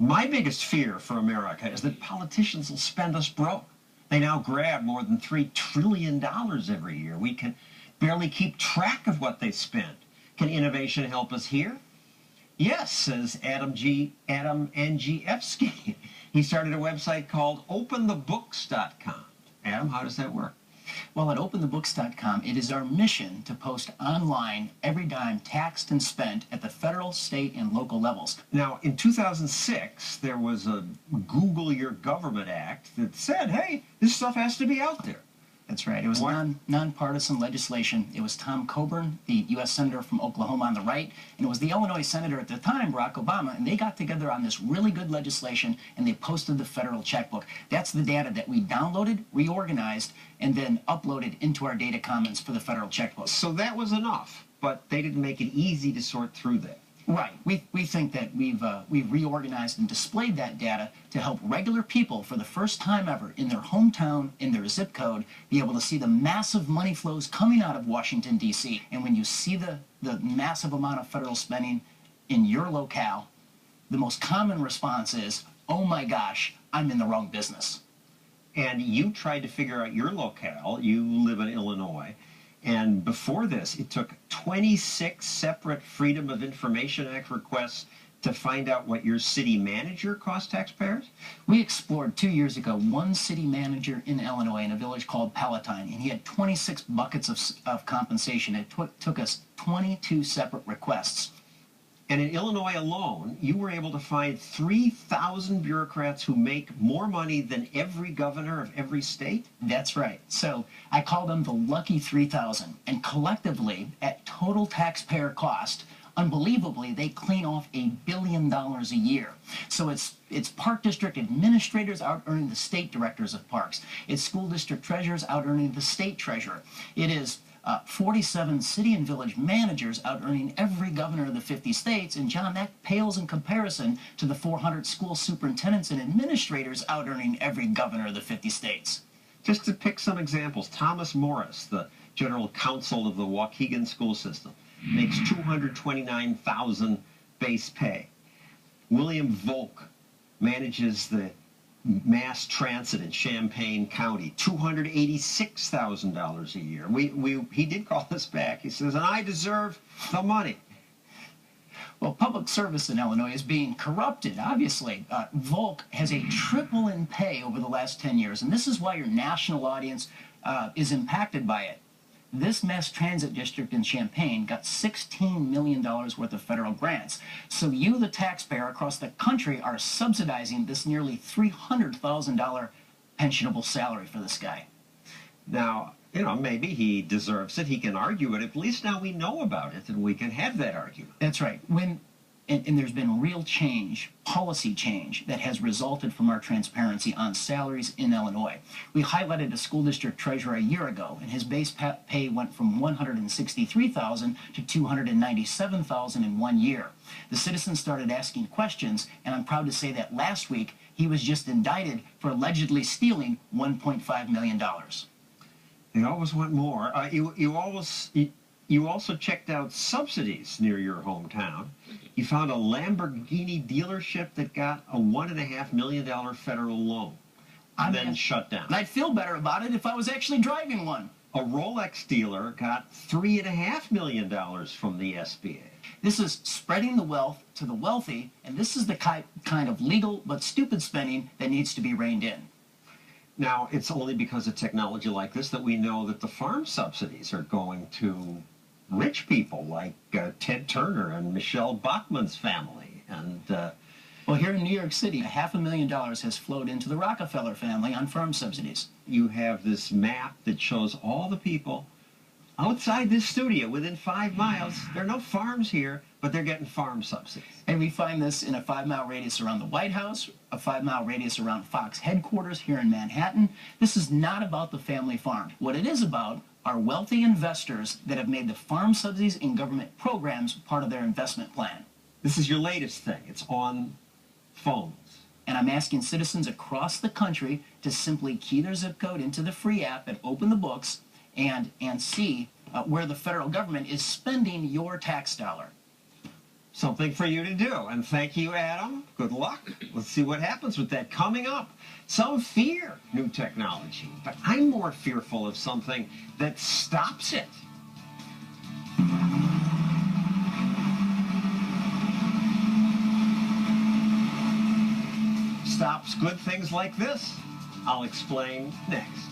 My biggest fear for America is that politicians will spend us broke. They now grab more than $3 trillion every year. We can barely keep track of what they spend. Can innovation help us here? Yes, says Adam Ngefsky. He started a website called OpenTheBooks.com. Adam, how does that work? Well, at OpenTheBooks.com, it is our mission to post online every dime taxed and spent at the federal, state, and local levels. Now, in 2006, there was a Google Your Government Act that said, hey, this stuff has to be out there. That's right. It was nonpartisan legislation. It was Tom Coburn, the U.S. Senator from Oklahoma on the right, and it was the Illinois Senator at the time, Barack Obama, and they got together on this really good legislation, and they posted the federal checkbook. That's the data that we downloaded, reorganized, and then uploaded into our data commons for the federal checkbook. So that was enough, but they didn't make it easy to sort through that. Right. We think that we've reorganized and displayed that data to help regular people for the first time ever in their hometown, in their zip code, be able to see the massive money flows coming out of Washington, D.C. And when you see the massive amount of federal spending in your locale, the most common response is, oh my gosh, I'm in the wrong business. And you tried to figure out your locale. You live in Illinois. And before this, it took 26 separate Freedom of Information Act requests to find out what your city manager cost taxpayers? We explored 2 years ago one city manager in Illinois in a village called Palatine, and he had 26 buckets of compensation. It took us 22 separate requests. And in Illinois alone, you were able to find 3,000 bureaucrats who make more money than every governor of every state? That's right. So I call them the lucky 3,000. And collectively, at total taxpayer cost, unbelievably, they clean off $1 billion a year. So it's park district administrators out earning the state directors of parks. It's school district treasurers out earning the state treasurer. It is 47 city and village managers out earning every governor of the 50 states. And John, that pales in comparison to the 400 school superintendents and administrators out earning every governor of the 50 states. Just to pick some examples, Thomas Morris, the general counsel of the Waukegan school system, makes $229,000 base pay. William Volk manages the mass transit in Champaign County, $286,000 a year. He did call us back. He says, and I deserve the money. Well, public service in Illinois is being corrupted, obviously. Volk has a triple in pay over the last 10 years, and this is why your national audience is impacted by it. This mass transit district in Champaign got $16 million worth of federal grants. So you, the taxpayer across the country, are subsidizing this nearly $300,000 pensionable salary for this guy. Now, you know, maybe he deserves it. He can argue it. At least now we know about it and we can have that argument. That's right. And there's been real change, policy change, that has resulted from our transparency on salaries in Illinois. We highlighted a school district treasurer a year ago, and his base pay went from $163,000 to $297,000 in 1 year. The citizens started asking questions, and I'm proud to say that last week he was just indicted for allegedly stealing $1.5 million. They always want more. You also checked out subsidies near your hometown. You found a Lamborghini dealership that got a $1.5 million federal loan and then shut down. I'd feel better about it if I was actually driving one. A Rolex dealer got $3.5 million from the SBA. This is spreading the wealth to the wealthy, and this is the kind of legal but stupid spending that needs to be reined in. Now, it's only because of technology like this that we know that the farm subsidies are going to rich people like Ted Turner and Michelle Bachmann's family. And well, here in New York City, $500,000 has flowed into the Rockefeller family on farm subsidies. You have this map that shows all the people outside this studio within 5 miles. There are no farms here, but they're getting farm subsidies. And we find this in a 5-mile radius around the White House, a 5-mile radius around Fox headquarters here in Manhattan. This is not about the family farm. What it is about are wealthy investors that have made the farm subsidies and government programs part of their investment plan. This is your latest thing. It's on phones. And I'm asking citizens across the country to simply key their zip code into the free app and open the books and see where the federal government is spending your tax dollar. Something for you to do. And thank you, Adam. Good luck. Let's see what happens with that coming up. Some fear new technology, but I'm more fearful of something that stops it. Stops good things like this. I'll explain next.